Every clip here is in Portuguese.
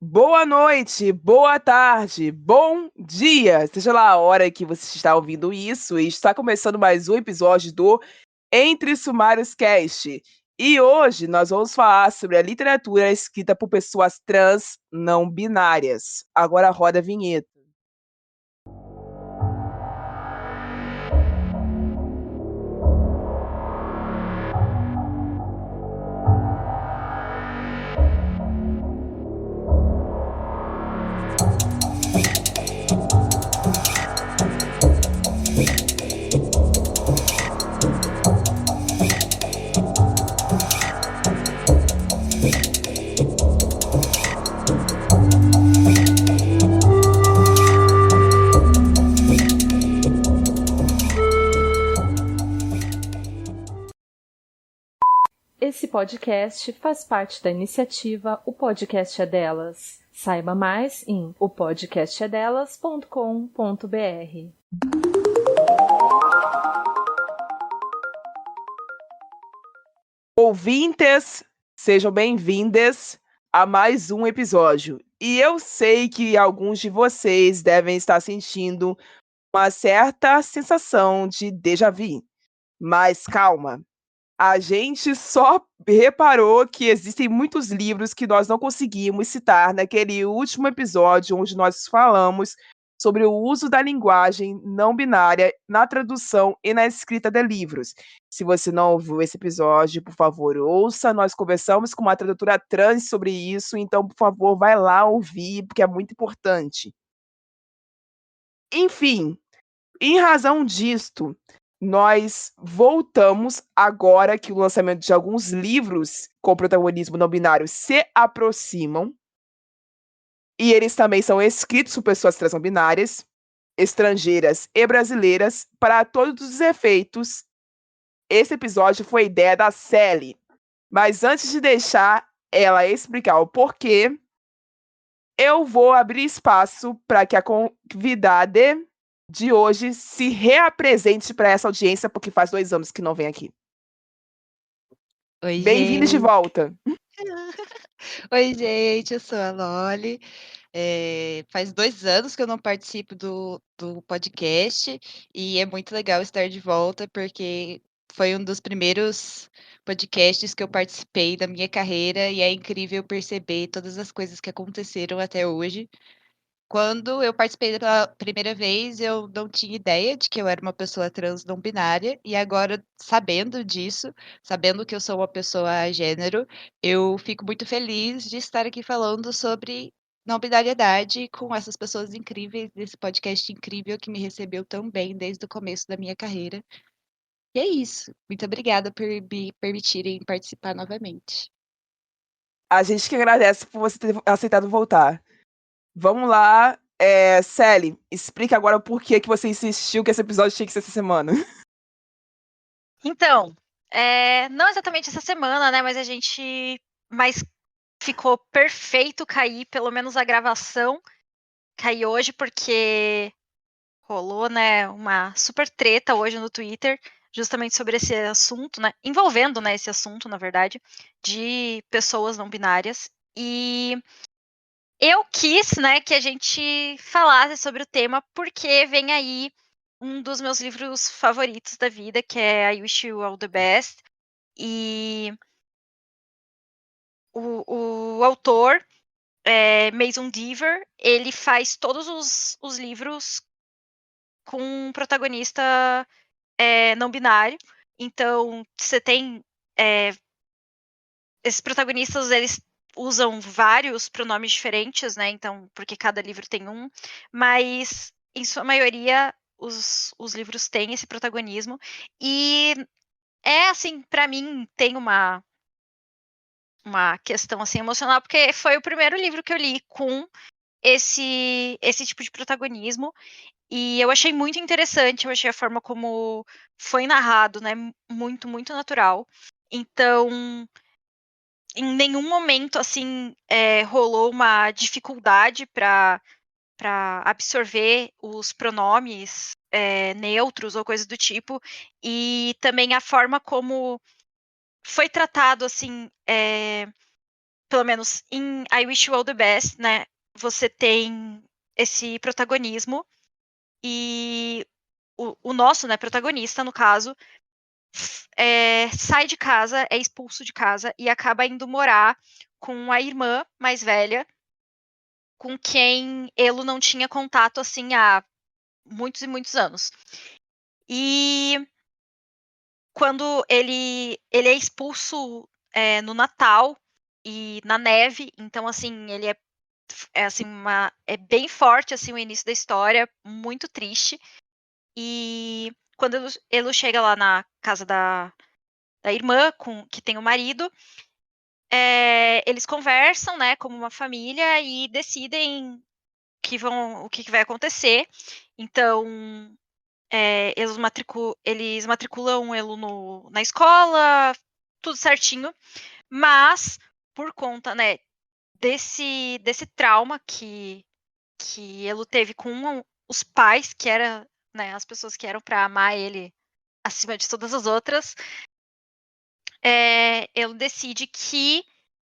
Boa noite, boa tarde, bom dia, seja lá a hora que você está ouvindo isso, e está começando mais um episódio do Entre Sumários Cast. E hoje nós vamos falar sobre a literatura escrita por pessoas trans não binárias. Agora roda a vinheta. Esse podcast faz parte da iniciativa O Podcast é Delas. Saiba mais em opodcastedelas.com.br. Ouvintes, sejam bem-vindas a mais um episódio. E eu sei que alguns de vocês devem estar sentindo uma certa sensação de déjà vu. Mas calma, a gente só reparou que existem muitos livros que nós não conseguimos citar naquele último episódio onde nós falamos sobre o uso da linguagem não binária na tradução e na escrita de livros. Se você não ouviu esse episódio, por favor, ouça. Nós conversamos com uma tradutora trans sobre isso, então, por favor, vai lá ouvir, porque é muito importante. Enfim, em razão disto, nós voltamos agora que o lançamento de alguns livros com protagonismo não binário se aproximam, e eles também são escritos por pessoas trans não binárias, estrangeiras e brasileiras. Para todos os efeitos, esse episódio foi ideia da Sally. Mas antes de deixar ela explicar o porquê, eu vou abrir espaço para que a convidada de hoje se reapresente para essa audiência, porque faz 2 anos que não vem aqui. Oi, Bem-vindos de gente. volta. Oi, gente, eu sou a Loli. Faz 2 anos que eu não participo do podcast e é muito legal estar de volta, porque foi um dos primeiros podcasts que eu participei da minha carreira e é incrível perceber todas as coisas que aconteceram até hoje. Quando eu participei pela primeira vez, eu não tinha ideia de que eu era uma pessoa trans não binária, e agora, sabendo disso, sabendo que eu sou uma pessoa gênero, eu fico muito feliz de estar aqui falando sobre não binariedade com essas pessoas incríveis, desse podcast incrível que me recebeu tão bem desde o começo da minha carreira. E é isso. Muito obrigada por me permitirem participar novamente. A gente que agradece por você ter aceitado voltar. Vamos lá, Sally, explica agora o porquê que você insistiu que esse episódio tinha que ser essa semana. Então, não exatamente essa semana, né, mas ficou perfeito cair, pelo menos a gravação cair hoje, porque rolou, né, uma super treta hoje no Twitter, justamente sobre esse assunto, né, envolvendo, né, esse assunto, na verdade, de pessoas não binárias. E eu quis, né, que a gente falasse sobre o tema, porque vem aí um dos meus livros favoritos da vida, que é I Wish You All the Best. E o autor, Mason Deaver, ele faz todos os livros com um protagonista não binário. Então, você tem esses protagonistas, eles usam vários pronomes diferentes, né? Então, porque cada livro tem um, mas em sua maioria os livros têm esse protagonismo. E assim, para mim tem uma questão assim emocional, porque foi o primeiro livro que eu li com esse tipo de protagonismo, e eu achei muito interessante, eu achei a forma como foi narrado, né, muito, muito natural. Então, em nenhum momento, assim, rolou uma dificuldade para absorver os pronomes neutros ou coisa do tipo, e também a forma como foi tratado, assim, pelo menos em I Wish You All the Best, né? Você tem esse protagonismo e o nosso, né, protagonista, no caso, sai de casa, é expulso de casa e acaba indo morar com a irmã mais velha, com quem ele não tinha contato, assim, há muitos e muitos anos. E quando ele é expulso no Natal e na neve, então, assim, ele assim, é bem forte, assim, o início da história, muito triste. E quando ele chega lá na casa da irmã, que tem o marido, eles conversam, né, como uma família e decidem o que vai acontecer. Então, eles matriculam ele na escola, tudo certinho, mas por conta, né, desse trauma que ele teve com os pais, que era, né, as pessoas que eram para amar ele acima de todas as outras, ele decide que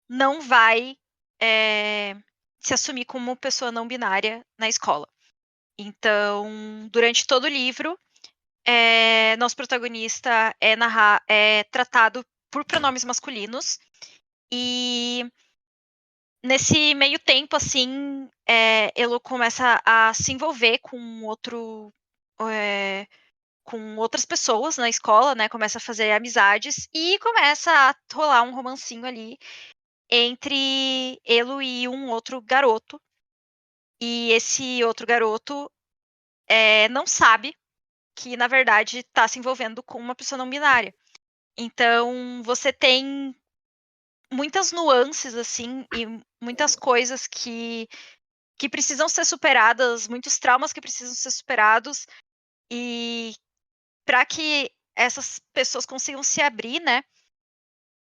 não vai se assumir como pessoa não binária na escola. Então, durante todo o livro, nosso protagonista é tratado por pronomes masculinos e nesse meio tempo, assim, ele começa a se envolver com outras pessoas na escola, né? Começa a fazer amizades e começa a rolar um romancinho ali entre ele e um outro garoto. E esse outro garoto não sabe que, na verdade, está se envolvendo com uma pessoa não binária. Então, você tem muitas nuances, assim, e muitas coisas que precisam ser superadas, muitos traumas que precisam ser superados, e para que essas pessoas consigam se abrir, né,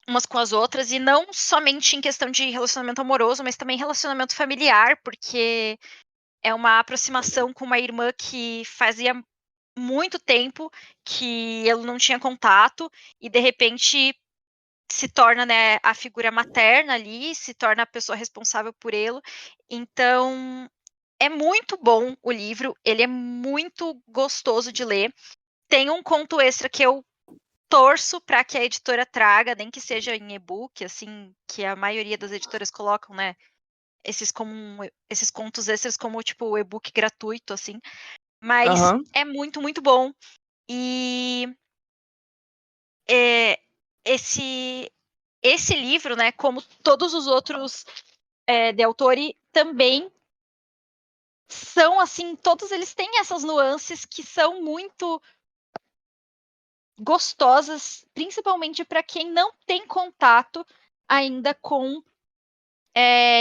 umas com as outras, e não somente em questão de relacionamento amoroso, mas também relacionamento familiar, porque é uma aproximação com uma irmã que fazia muito tempo que ele não tinha contato, e de repente se torna, né, a figura materna ali, se torna a pessoa responsável por ele. Então, é muito bom o livro, ele é muito gostoso de ler. Tem um conto extra que eu torço para que a editora traga, nem que seja em e-book, assim, que a maioria das editoras colocam, né, esses contos extras como, tipo, o e-book gratuito, assim. Mas é muito, muito bom. E esse livro, né, como todos os outros de autori, também são, assim, todos eles têm essas nuances que são muito gostosas, principalmente para quem não tem contato ainda com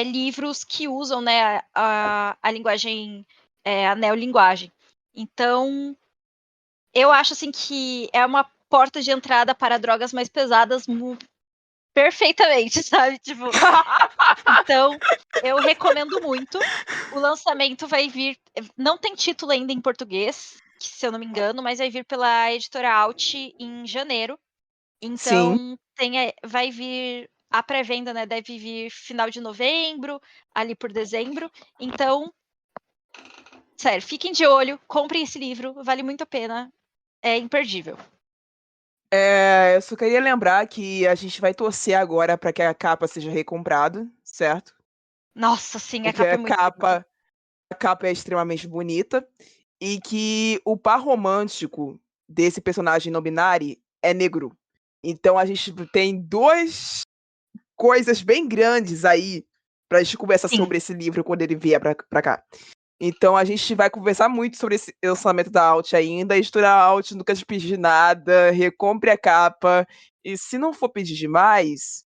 livros que usam, né, a linguagem, a neolinguagem. Então, eu acho, assim, que é uma porta de entrada para drogas mais pesadas perfeitamente, sabe? Tipo, então, eu recomendo muito. O lançamento vai vir, não tem título ainda em português, se eu não me engano, mas vai vir pela editora Alt em janeiro. Então, vai vir a pré-venda, né? Deve vir final de novembro, ali por dezembro. Então, sério, fiquem de olho, comprem esse livro, vale muito a pena, é imperdível. Eu só queria lembrar que a gente vai torcer agora para que a capa seja recomprada, certo? Nossa, sim, porque a capa é muito bonita. A capa é extremamente bonita e que o par romântico desse personagem não binário é negro. Então a gente tem duas coisas bem grandes aí pra gente conversar sobre esse livro quando ele vier pra cá. Então a gente vai conversar muito sobre esse lançamento da Alt ainda. A editora Alt nunca te pedir nada, recompre a capa. E se não for pedir demais,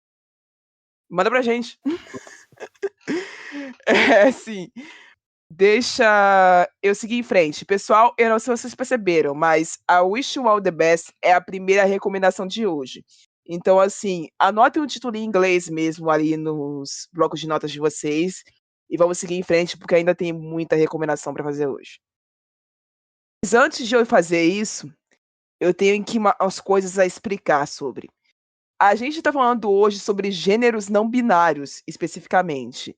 manda pra gente. Assim, deixa eu seguir em frente. Pessoal, eu não sei se vocês perceberam, mas a Wish You All the Best é a primeira recomendação de hoje. Então, assim, anotem o título em inglês mesmo ali nos blocos de notas de vocês e vamos seguir em frente porque ainda tem muita recomendação para fazer hoje. Mas antes de eu fazer isso, eu tenho aqui umas coisas a explicar sobre. a gente está falando hoje sobre gêneros não binários, especificamente.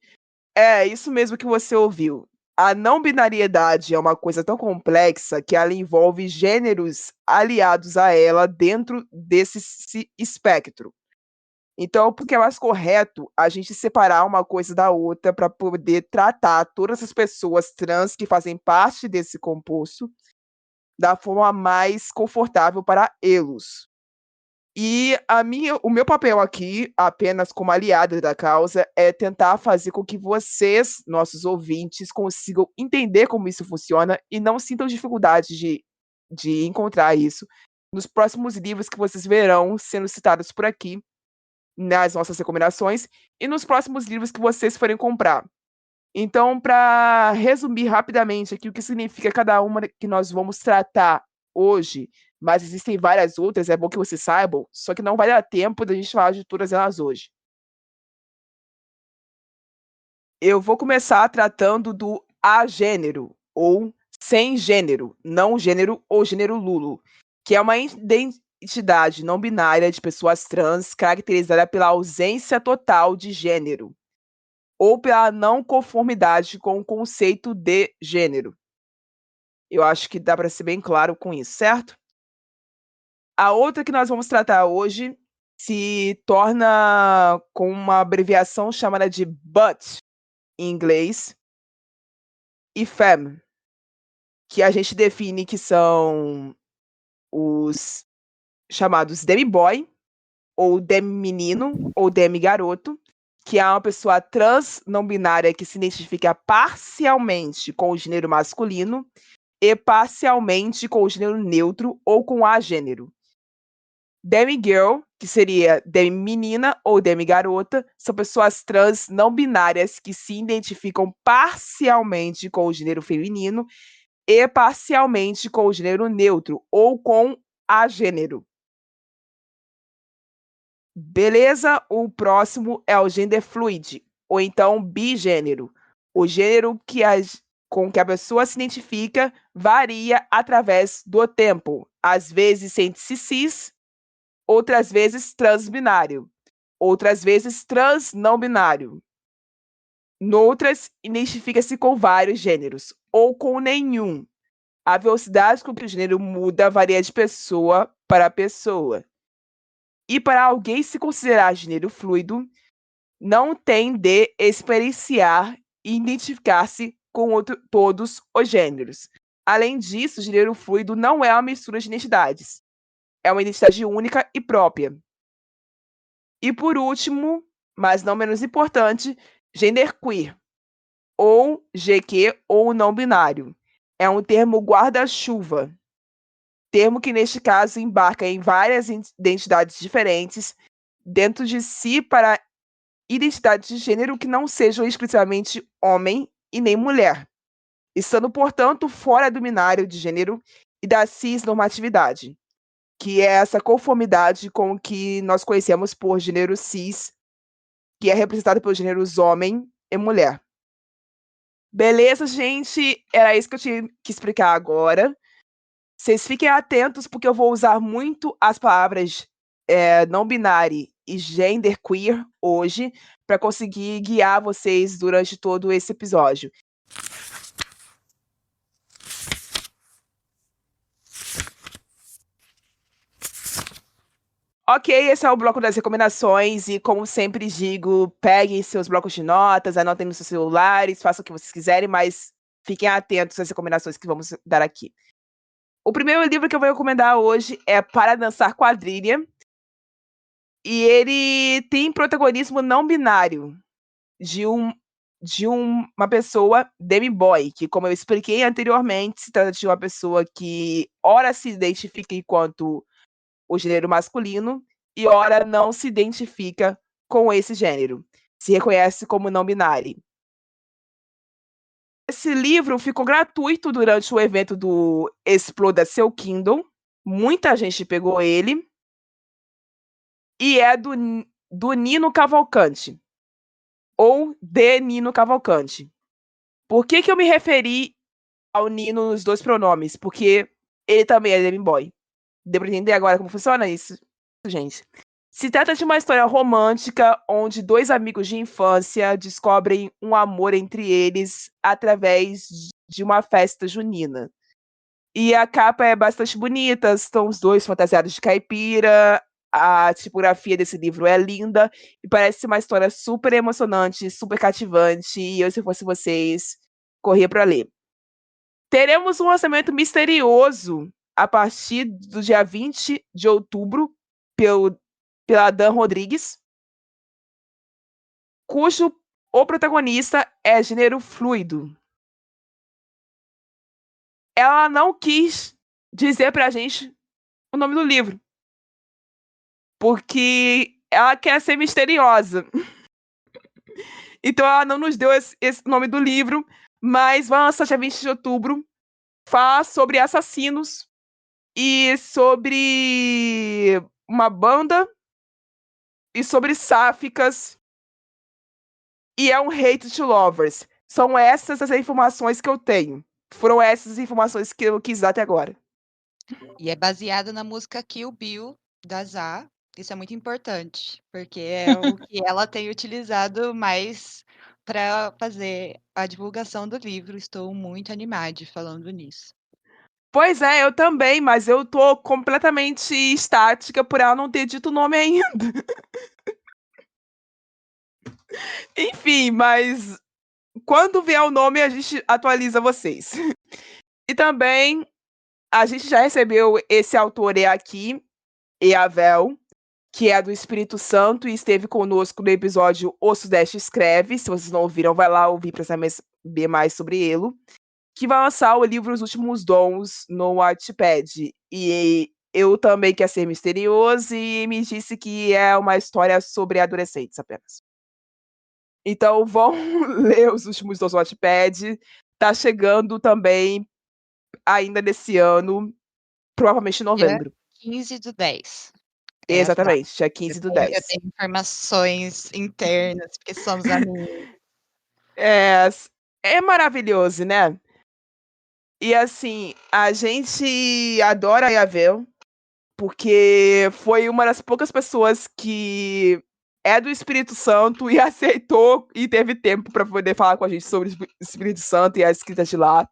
É, isso mesmo que você ouviu. A não binariedade é uma coisa tão complexa que ela envolve gêneros aliados a ela dentro desse espectro. Então, porque é mais correto a gente separar uma coisa da outra para poder tratar todas as pessoas trans que fazem parte desse composto da forma mais confortável para eles. E o meu papel aqui, apenas como aliada da causa, é tentar fazer com que vocês, nossos ouvintes, consigam entender como isso funciona e não sintam dificuldade de encontrar isso nos próximos livros que vocês verão sendo citados por aqui, nas nossas recomendações, e nos próximos livros que vocês forem comprar. Então, para resumir rapidamente aqui o que significa cada uma que nós vamos tratar hoje, mas existem várias outras, é bom que vocês saibam, só que não vai dar tempo da gente falar de todas elas hoje. Eu vou começar tratando do agênero, ou sem gênero, não gênero ou gênero nulo, que é uma identidade não binária de pessoas trans caracterizada pela ausência total de gênero, ou pela não conformidade com o conceito de gênero. Eu acho que dá para ser bem claro com isso, certo? A outra que nós vamos tratar hoje se torna com uma abreviação chamada de BUT, em inglês, e FEM, que a gente define que são os chamados demi-boy, ou demi-menino, ou demi-garoto, que é uma pessoa trans não binária que se identifica parcialmente com o gênero masculino e parcialmente com o gênero neutro ou com agênero. Demi-girl, que seria demi-menina ou demi-garota, são pessoas trans não binárias que se identificam parcialmente com o gênero feminino e parcialmente com o gênero neutro ou com agênero. Beleza? O próximo é o gender fluid, ou então bigênero. O gênero com que a pessoa se identifica varia através do tempo. Às vezes sente-se cis, outras vezes transbinário, outras vezes trans não binário. Noutras, identifica-se com vários gêneros, ou com nenhum. A velocidade com que o gênero muda varia de pessoa para pessoa. E para alguém se considerar gênero fluido, não tem de experienciar e identificar-se com todos os gêneros. Além disso, o gênero fluido não é uma mistura de identidades. É uma identidade única e própria. E por último, mas não menos importante, genderqueer, ou GQ ou não binário. É um termo guarda-chuva, termo que neste caso embarca em várias identidades diferentes dentro de si para identidades de gênero que não sejam exclusivamente homem e nem mulher, estando, portanto, fora do binário de gênero e da cisnormatividade, que é essa conformidade com o que nós conhecemos por gênero cis, que é representado pelos gêneros homem e mulher. Beleza, gente? Era isso que eu tinha que explicar agora. Vocês fiquem atentos, porque eu vou usar muito as palavras não binário e genderqueer hoje, para conseguir guiar vocês durante todo esse episódio. Ok, esse é o bloco das recomendações e, como sempre digo, peguem seus blocos de notas, anotem nos seus celulares, façam o que vocês quiserem, mas fiquem atentos às recomendações que vamos dar aqui. O primeiro livro que eu vou recomendar hoje é Para Dançar Quadrilha, e ele tem protagonismo não binário de uma pessoa demi-boy, que, como eu expliquei anteriormente, se trata de uma pessoa que ora se identifica enquanto o gênero masculino e ora não se identifica com esse gênero, se reconhece como não binário. Esse livro ficou gratuito durante o evento do Exploda Seu Kindle, muita gente pegou ele, e é do Nino Cavalcante, ou de Nino Cavalcante. Por que eu me referi ao Nino nos dois pronomes? Porque ele também é demi-boy. Deu pra entender agora como funciona isso, gente? Se trata de uma história romântica onde dois amigos de infância descobrem um amor entre eles através de uma festa junina. E a capa é bastante bonita, estão os dois fantasiados de caipira, a tipografia desse livro é linda e parece uma história super emocionante, super cativante, e eu, se fosse vocês, corria para ler. Teremos um lançamento misterioso a partir do dia 20 de outubro pela Dan Rodrigues, cujo o protagonista é gênero fluido. Ela não quis dizer pra gente o nome do livro, porque ela quer ser misteriosa. Então ela não nos deu esse nome do livro, mas vai lançar dia 20 de outubro. Fala sobre assassinos e sobre uma banda e sobre sáficas. E é um hate to lovers. São essas as informações que eu tenho. Foram essas as informações que eu quis dar até agora. E é baseada na música Kill Bill, da Zá. Isso é muito importante, porque é o que ela tem utilizado mais para fazer a divulgação do livro. Estou muito animada falando nisso. Pois é, eu também, mas eu tô completamente estática por ela não ter dito o nome ainda. Enfim, mas quando vier o nome, a gente atualiza vocês. E também, a gente já recebeu esse autor aqui, Eavel, que é do Espírito Santo e esteve conosco no episódio O Sudeste Escreve. Se vocês não ouviram, vai lá ouvir para saber mais sobre ele. Que vai lançar o livro Os Últimos Dons no Wattpad. E eu também quero ser misterioso e me disse que é uma história sobre adolescentes apenas. Então vão ler Os Últimos Dons no Wattpad. Tá chegando também ainda nesse ano, provavelmente em novembro. Dia 15/10. Exatamente, dia 15/10. Eu tenho informações internas, porque somos amigos. É maravilhoso, né? E assim, a gente adora a Yavel, porque foi uma das poucas pessoas que é do Espírito Santo e aceitou e teve tempo para poder falar com a gente sobre o Espírito Santo e as escritas de lá.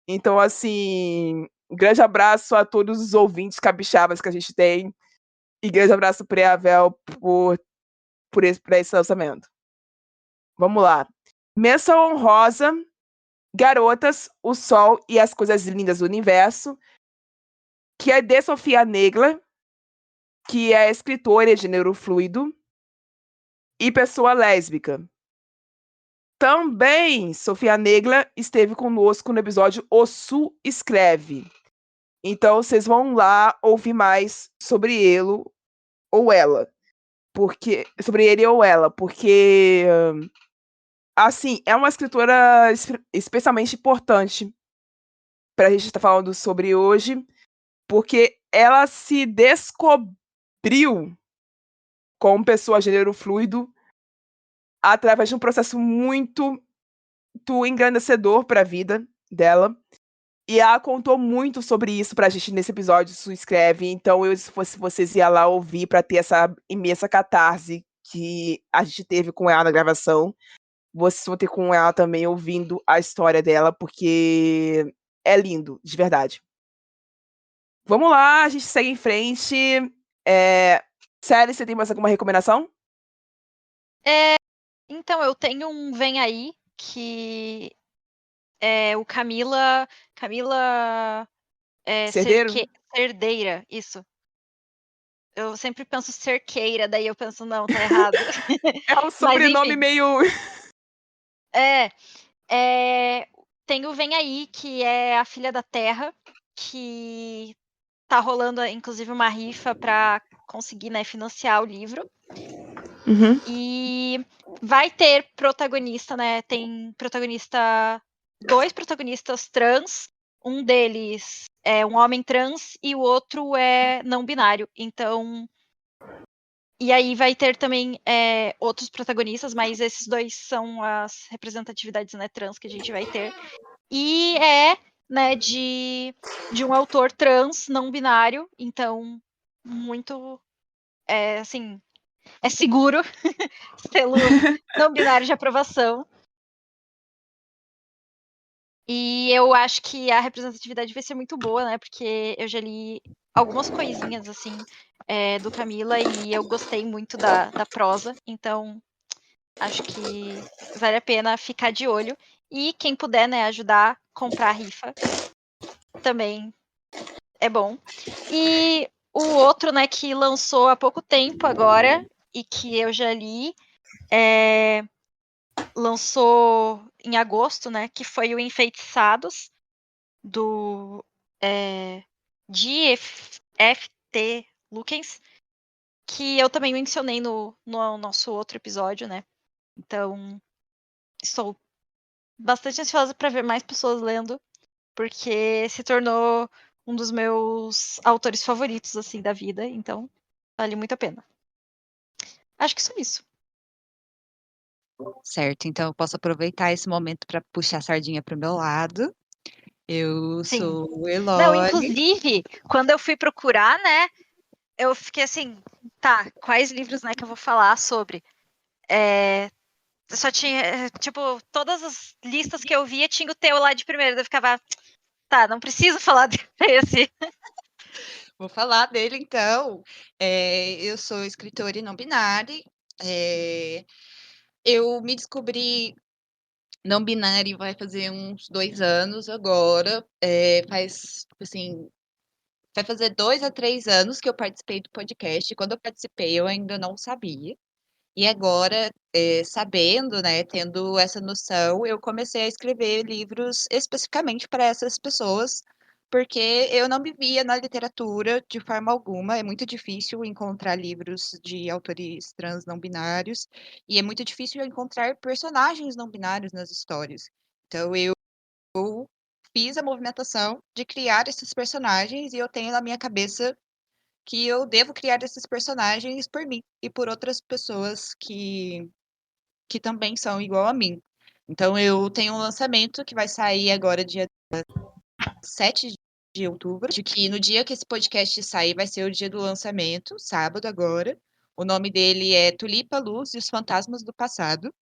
Então, assim, um grande abraço a todos os ouvintes capixabas que a gente tem e grande abraço para a Yavel por esse lançamento. Vamos lá. Menção honrosa, Garotas, o Sol e as Coisas Lindas do Universo, que é de Sofia Negla, que é escritora de gênero fluido e pessoa lésbica. Também Sofia Negla esteve conosco no episódio O Su Escreve. Então vocês vão lá ouvir mais sobre ele ou ela. Sobre ele ou ela, porque assim, é uma escritora especialmente importante para a gente estar falando sobre hoje, porque ela se descobriu como pessoa gênero fluido através de um processo muito engrandecedor para a vida dela. E ela contou muito sobre isso pra gente nesse episódio, Su Escreve. Então, se fosse vocês, ia lá ouvir para ter essa imensa catarse que a gente teve com ela na gravação. Vocês vão ter com ela também ouvindo a história dela, porque é lindo, de verdade. Vamos lá, a gente segue em frente. Série, você tem mais alguma recomendação? Então, eu tenho um Vem Aí, que é o Camila Cerdeiro? Cerdeira, isso. Eu sempre penso Cerqueira, daí eu penso, não, tá errado. É um sobrenome meio... Tem o Vem Aí, que é a Filha da Terra, que tá rolando, inclusive, uma rifa para conseguir, né, financiar o livro. Uhum. E vai ter protagonista, né? Tem dois protagonistas trans. Um deles é um homem trans e o outro é não binário. Então, e aí vai ter também outros protagonistas, mas esses dois são as representatividades, né, trans que a gente vai ter. E né, de um autor trans não binário. Então, muito assim, é seguro, selo não binário de aprovação. E eu acho que a representatividade vai ser muito boa, né? Porque eu já li algumas coisinhas, assim, do Camila e eu gostei muito da prosa. Então, acho que vale a pena ficar de olho. E quem puder, né, ajudar a comprar a rifa também é bom. E o outro, né, que lançou há pouco tempo agora e que eu já li, lançou em agosto, né, que foi o Enfeitiçados, do G.F.T. Lukens, que eu também mencionei no nosso outro episódio, né? Então, estou bastante ansiosa para ver mais pessoas lendo, porque se tornou um dos meus autores favoritos, assim, da vida. Então, vale muito a pena. Acho que só isso. Certo, então eu posso aproveitar esse momento para puxar a sardinha para o meu lado. Eu Sim. sou o Não, Eloli. inclusive, quando eu fui procurar, né, eu fiquei assim, tá, quais livros, né, que eu vou falar sobre? Só tinha, tipo, todas as listas que eu via tinha o teu lá de primeiro. Eu ficava, tá, não preciso falar desse. Vou falar dele então. Eu sou escritora e não binária. Eu me descobri não binária vai fazer uns 2 anos agora. Assim, vai fazer 2 a 3 anos que eu participei do podcast. Quando eu participei, eu ainda não sabia. E agora, sabendo, né, tendo essa noção, eu comecei a escrever livros especificamente para essas pessoas, porque eu não me via na literatura de forma alguma. É muito difícil encontrar livros de autores trans não binários, e é muito difícil encontrar personagens não binários nas histórias. Então, eu fiz a movimentação de criar esses personagens, e eu tenho na minha cabeça que eu devo criar esses personagens por mim e por outras pessoas que também são igual a mim. Então eu tenho um lançamento que vai sair agora dia 7 de outubro, de que no dia que esse podcast sair vai ser o dia do lançamento, sábado agora. O nome dele é Tulipa Luz e os Fantasmas do Passado.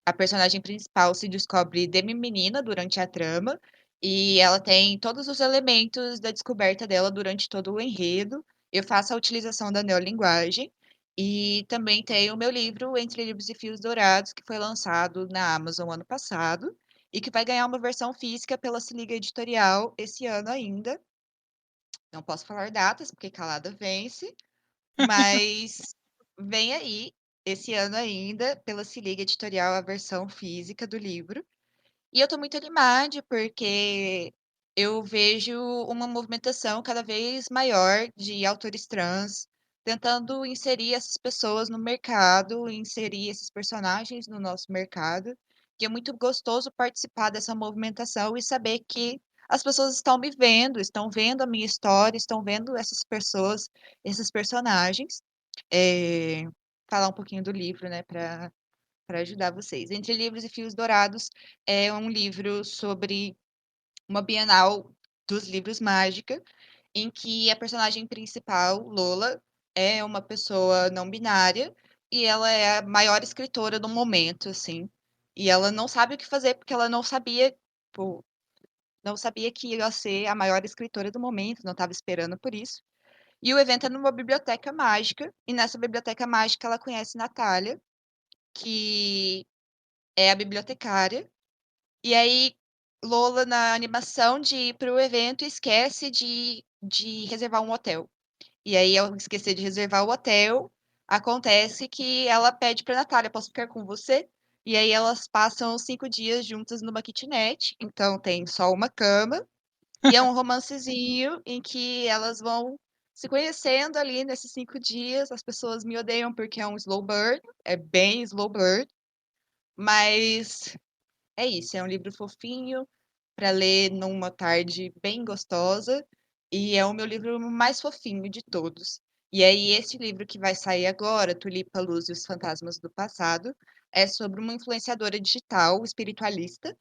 A personagem principal se descobre demi-menina durante a trama, e ela tem todos os elementos da descoberta dela durante todo o enredo. Eu faço a utilização da neolinguagem, e também tem o meu livro Entre Livros e Fios Dourados, que foi lançado na Amazon ano passado, e que vai ganhar uma versão física pela Se Liga Editorial esse ano ainda. Não posso falar datas, porque calada vence, mas vem aí, esse ano ainda, pela Se Liga Editorial, a versão física do livro. E eu tô muito animada, porque eu vejo uma movimentação cada vez maior de autores trans tentando inserir essas pessoas no mercado, inserir esses personagens no nosso mercado. E é muito gostoso participar dessa movimentação e saber que as pessoas estão me vendo, estão vendo a minha história, estão vendo essas pessoas, esses personagens. Eh, Falar um pouquinho do livro, né, para ajudar vocês. Entre Livros e Fios Dourados é um livro sobre uma Bienal dos Livros Mágica, em que a personagem principal, Lola, é uma pessoa não binária e ela é a maior escritora do momento, assim. E ela não sabe o que fazer porque ela não sabia, tipo, não sabia que ia ser a maior escritora do momento, não estava esperando por isso. E o evento é numa biblioteca mágica, e nessa biblioteca mágica ela conhece Natália, que é a bibliotecária. E aí, Lola, na animação de ir para o evento, esquece de reservar um hotel. E aí, ao esquecer de reservar o hotel, acontece que ela pede para Natália: posso ficar com você? E aí, elas passam 5 dias juntas numa kitnet. Então, tem só uma cama. E é um romancezinho em que elas vão se conhecendo ali nesses 5 dias. As pessoas me odeiam porque é um slow burn. É bem slow burn. Mas é isso, é um livro fofinho para ler numa tarde bem gostosa, e é o meu livro mais fofinho de todos. E aí esse livro que vai sair agora, Tulipa Luz e os Fantasmas do Passado, é sobre uma influenciadora digital espiritualista,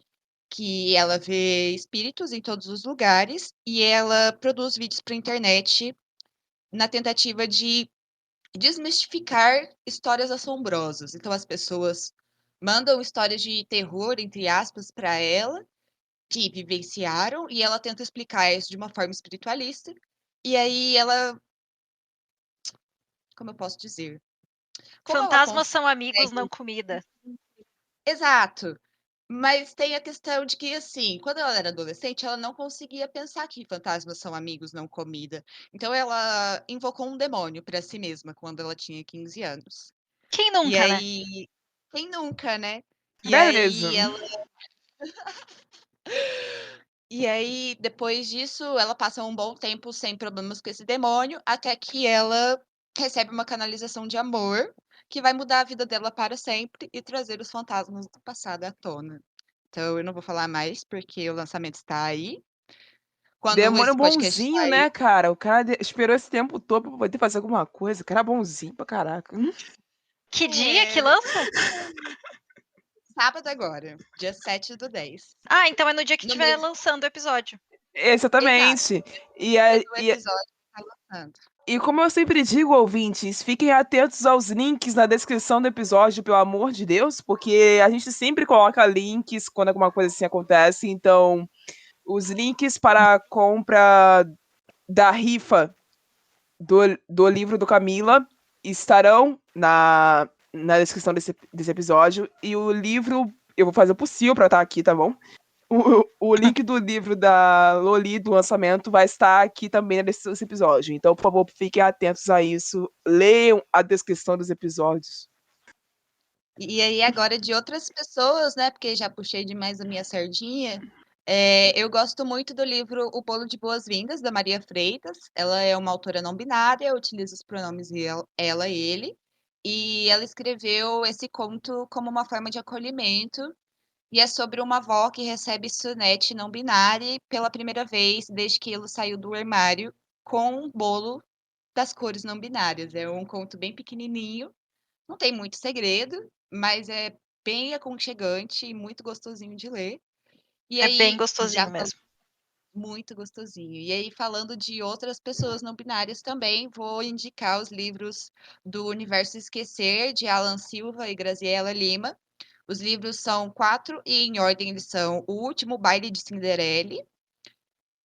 que ela vê espíritos em todos os lugares e ela produz vídeos para a internet na tentativa de desmistificar histórias assombrosas. Então as pessoas mandam histórias de terror, entre aspas, para ela, que vivenciaram, e ela tenta explicar isso de uma forma espiritualista. E aí ela, como eu posso dizer? Como ela Fantasmas são amigos, consegue... não comida. Exato. Mas tem a questão de que, assim, quando ela era adolescente, ela não conseguia pensar que fantasmas são amigos, não comida. Então ela invocou um demônio para si mesma quando ela tinha 15 anos. Quem E nunca, né? aí, quem nunca, né? E Beleza. aí depois disso, ela passa um bom tempo sem problemas com esse demônio, até que ela recebe uma canalização de amor que vai mudar a vida dela para sempre e trazer os fantasmas do passado à tona. Então eu não vou falar mais porque o lançamento está aí. Quando Demônio esse podcast bonzinho, sair, né, cara? O cara esperou esse tempo todo pra poder fazer alguma coisa. O cara é bonzinho pra caraca. Que dia que é lança? sábado agora, dia 7/10. Ah, então é no dia que No estiver mesmo, lançando o episódio. exato, Exatamente. E, dia a- do e, episódio que tá lançando. e como eu sempre digo, ouvintes, fiquem atentos aos links na descrição do episódio, pelo amor de Deus, porque a gente sempre coloca links quando alguma coisa assim acontece. Então, os links para a compra da rifa do livro do Camila estarão na descrição desse episódio. E o livro, eu vou fazer o possível para estar aqui, tá bom? O link do livro da Loli, do lançamento, vai estar aqui também nesse episódio. Então, por favor, fiquem atentos a isso. Leiam a descrição dos episódios. E aí agora de outras pessoas, né, porque já puxei demais a minha sardinha, eu gosto muito do livro O Bolo de Boas-Vindas, da Maria Freitas. Ela é uma autora não binária, utiliza os pronomes ela, ele, e ela escreveu esse conto como uma forma de acolhimento, e é sobre uma avó que recebe sonete não binária pela primeira vez desde que ele saiu do armário com um bolo das cores não binárias. É um conto bem pequenininho, não tem muito segredo, mas é bem aconchegante e muito gostosinho de ler. E É bem aí, gostosinho mesmo. muito gostosinho. E aí, falando de outras pessoas não binárias também, vou indicar os livros do Universo Esquecer, de Alan Silva e Graziela Lima. Os livros são 4 e, em ordem, eles são O Último Baile de Cinderelle,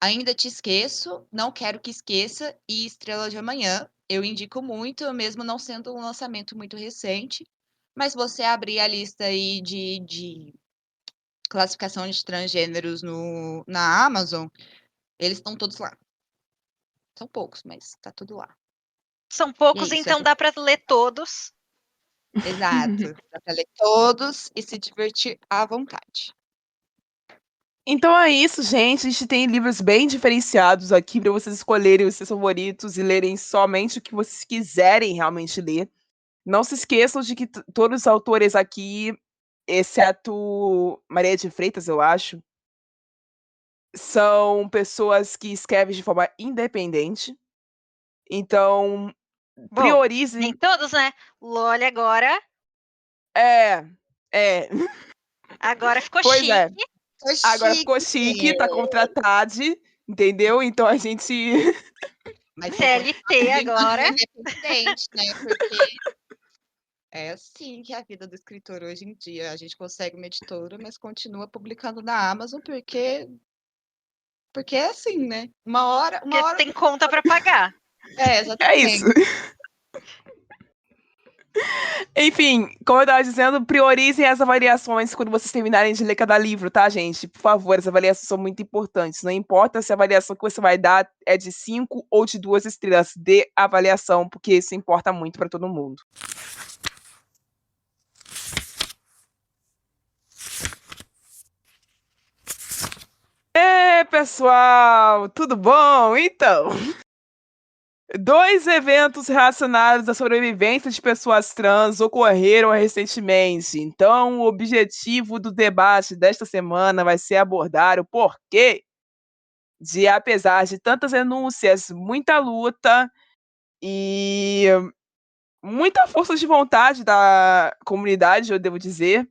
Ainda Te Esqueço, Não Quero Que Esqueça e Estrela de Amanhã. Eu indico muito, mesmo não sendo um lançamento muito recente. Mas você abrir a lista aí de classificação de transgêneros na Amazon, eles estão todos lá. São poucos, mas tá tudo lá. São E é poucos, isso, então dá para ler todos. exato. Dá pra ler todos e se divertir à vontade. Então é isso, gente. A gente tem livros bem diferenciados aqui para vocês escolherem os seus favoritos e lerem somente o que vocês quiserem realmente ler. Não se esqueçam de que todos os autores aqui, exceto Maria de Freitas, eu acho, são pessoas que escrevem de forma independente. Então, Bom, nem priorizem. todos, né? Loli agora. É, é. Agora ficou Pois é. Tô Agora chique. ficou chique, tá contratado, entendeu? Então a gente. Mas são CLT agora. independente, né? Porque é assim que é a vida do escritor hoje em dia. A gente consegue uma editora, mas continua publicando na Amazon porque é assim, né? Uma Porque hora. tem conta para pagar. É, É isso. exatamente. Enfim, como eu tava dizendo, priorizem as avaliações quando vocês terminarem de ler cada livro, tá, gente? Por favor, as avaliações são muito importantes. Não importa se a avaliação que você vai dar é de 5 ou de 2 estrelas. Dê avaliação, porque isso importa muito para todo mundo. Pessoal, tudo bom? Então, 2 eventos relacionados à sobrevivência de pessoas trans ocorreram recentemente. Então, o objetivo do debate desta semana vai ser abordar o porquê de, apesar de tantas denúncias, muita luta e muita força de vontade da comunidade, eu devo dizer,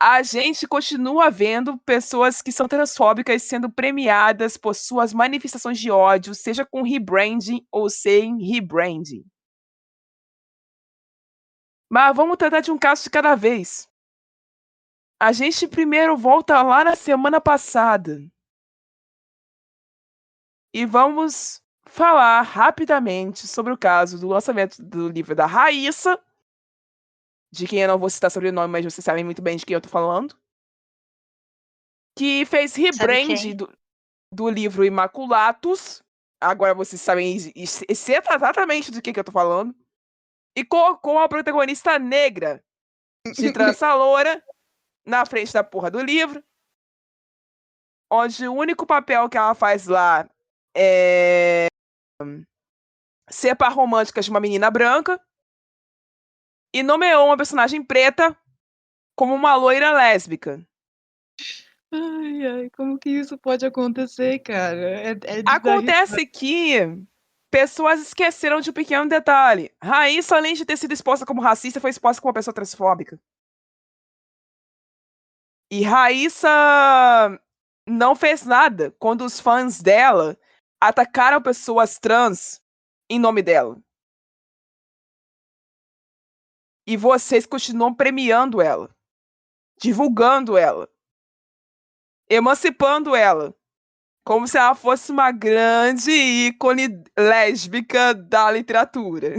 a gente continua vendo pessoas que são transfóbicas sendo premiadas por suas manifestações de ódio, seja com rebranding ou sem rebranding. Mas vamos tratar de um caso de cada vez. A gente primeiro volta lá na semana passada. E vamos falar rapidamente sobre o caso do lançamento do livro da Raíssa, de quem eu não vou citar sobrenome, mas vocês sabem muito bem de quem eu tô falando, que fez rebrand do livro Imaculatus. Agora vocês sabem exatamente do que eu tô falando. E colocou a protagonista negra de trança loura na frente da porra do livro, onde o único papel que ela faz lá é ser par romântica de uma menina branca, e nomeou uma personagem preta como uma loira lésbica. Ai, como que isso pode acontecer, cara? Acontece que pessoas esqueceram de um pequeno detalhe. Raíssa, além de ter sido exposta como racista, foi exposta como uma pessoa transfóbica. E Raíssa não fez nada quando os fãs dela atacaram pessoas trans em nome dela. E vocês continuam premiando ela, divulgando ela, emancipando ela, como se ela fosse uma grande ícone lésbica da literatura.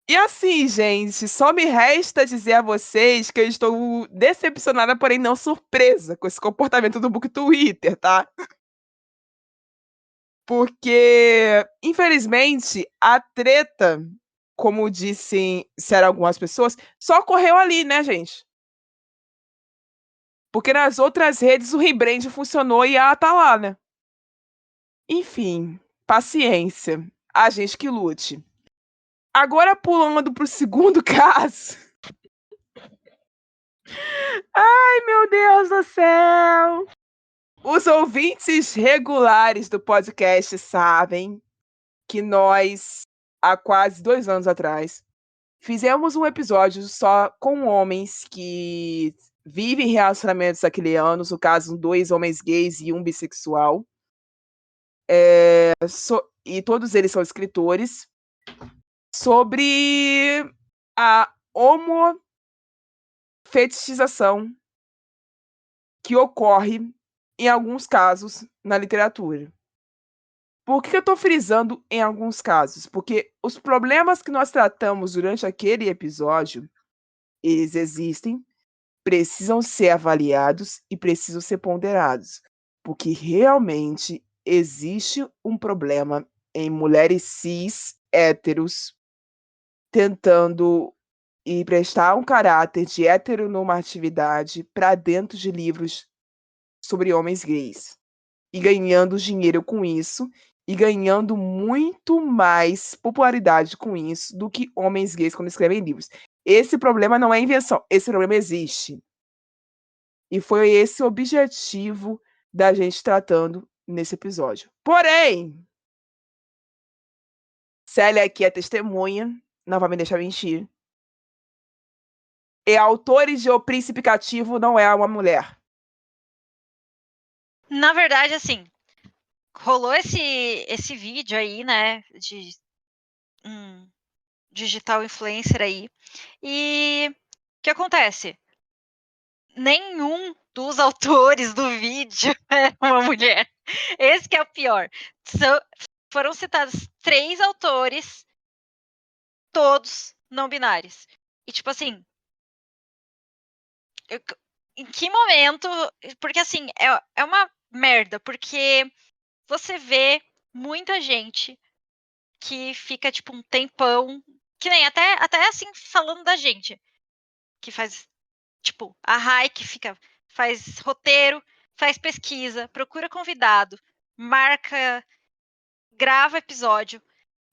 E assim, gente, só me resta dizer a vocês que eu estou decepcionada, porém não surpresa com esse comportamento do Book Twitter, tá? Porque, infelizmente, a treta, como disseram algumas pessoas, só ocorreu ali, né, gente? Porque nas outras redes o rebrand funcionou e ela tá lá, né? Enfim, paciência. A gente que lute. Agora pulando pro segundo caso. Ai, meu Deus do céu! Os ouvintes regulares do podcast sabem que nós, há quase 2 anos atrás, fizemos um episódio só com homens que vivem relacionamentos aquilianos, no caso, 2 homens gays e um bissexual. E todos eles são escritores, sobre a homofetichização que ocorre, em alguns casos, na literatura. Por que eu estou frisando em alguns casos? Porque os problemas que nós tratamos durante aquele episódio, eles existem, precisam ser avaliados e precisam ser ponderados. Porque realmente existe um problema em mulheres cis, héteros, tentando emprestar um caráter de heteronormatividade para dentro de livros sobre homens gays. E ganhando dinheiro com isso, e ganhando muito mais popularidade com isso do que homens gays quando escrevem livros. Esse problema não é invenção, esse problema existe. E foi esse o objetivo da gente tratando nesse episódio. Porém, Célia aqui é testemunha, não vai me deixar mentir. E autores de O Príncipe Cativo não é uma mulher. Na verdade, assim, rolou esse vídeo aí, né, de um digital influencer aí. E o que acontece? Nenhum dos autores do vídeo é uma mulher. Esse que é o pior. Foram citados 3 autores, todos não binários. E tipo assim, em que momento? Porque assim, é uma merda, porque você vê muita gente que fica tipo um tempão, que nem até assim falando da gente, que faz tipo a Rai que faz roteiro, faz pesquisa, procura convidado, marca, grava episódio,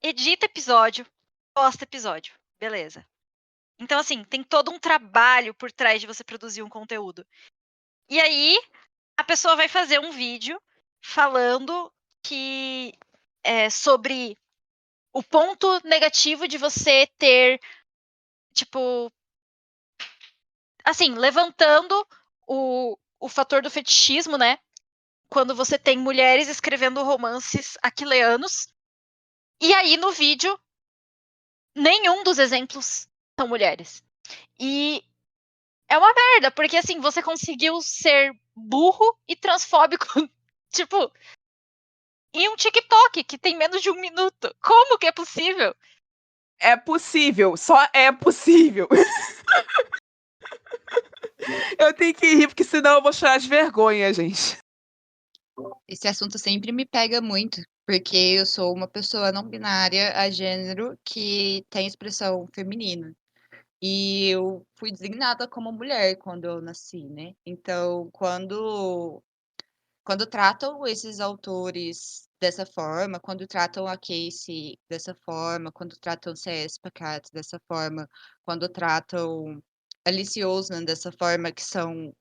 edita episódio, posta episódio, beleza? Então assim, tem todo um trabalho por trás de você produzir um conteúdo. E aí a pessoa vai fazer um vídeo falando que sobre o ponto negativo de você ter, tipo, assim, levantando o fator do fetichismo, né? Quando você tem mulheres escrevendo romances aquileanos. E aí, no vídeo, nenhum dos exemplos são mulheres. E é uma merda, porque assim, você conseguiu ser burro e transfóbico, tipo, em um TikTok que tem menos de 1 minuto. Como que é possível? É possível, só é possível. Eu tenho que rir, porque senão eu vou chorar de vergonha, gente. Esse assunto sempre me pega muito, porque eu sou uma pessoa não binária a gênero que tem expressão feminina. E eu fui designada como mulher quando eu nasci, né? Então, quando tratam esses autores dessa forma, quando tratam a Casey dessa forma, quando tratam C.S. Pacat dessa forma, quando tratam Alice Oseman dessa forma, que são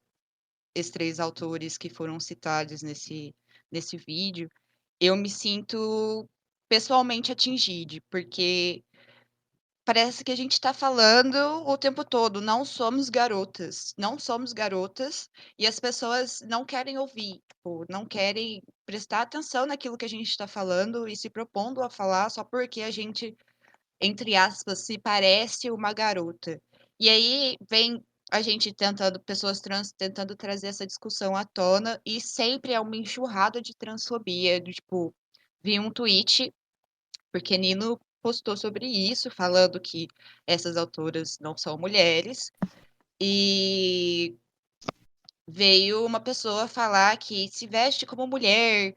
esses 3 autores que foram citados nesse vídeo, eu me sinto pessoalmente atingida, porque parece que a gente está falando o tempo todo, não somos garotas, não somos garotas, e as pessoas não querem ouvir, tipo, não querem prestar atenção naquilo que a gente está falando e se propondo a falar só porque a gente, entre aspas, se parece uma garota. E aí vem a gente tentando, pessoas trans tentando trazer essa discussão à tona, e sempre é uma enxurrada de transfobia, do tipo, vi um tweet porque Nino postou sobre isso, falando que essas autoras não são mulheres, e veio uma pessoa falar que se veste como mulher,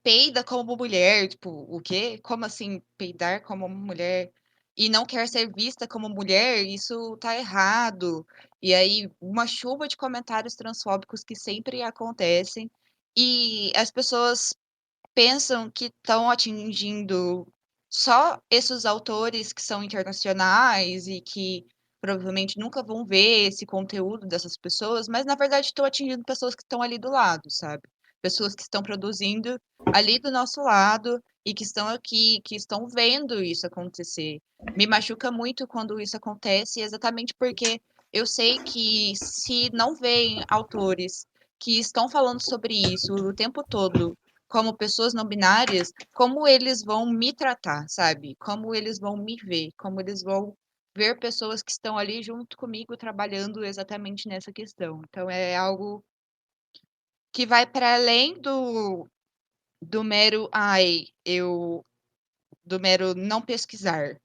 peida como mulher, tipo, o quê? Como assim peidar como uma mulher? E não quer ser vista como mulher, isso tá errado. E aí, uma chuva de comentários transfóbicos que sempre acontecem, e as pessoas pensam que estão atingindo só esses autores que são internacionais e que provavelmente nunca vão ver esse conteúdo dessas pessoas, mas na verdade estão atingindo pessoas que estão ali do lado, sabe? Pessoas que estão produzindo ali do nosso lado e que estão aqui, que estão vendo isso acontecer. Me machuca muito quando isso acontece, exatamente porque eu sei que se não veem autores que estão falando sobre isso o tempo todo como pessoas não binárias, como eles vão me tratar, sabe? Como eles vão me ver, como eles vão ver pessoas que estão ali junto comigo trabalhando exatamente nessa questão. Então é algo que vai para além do mero do mero não pesquisar.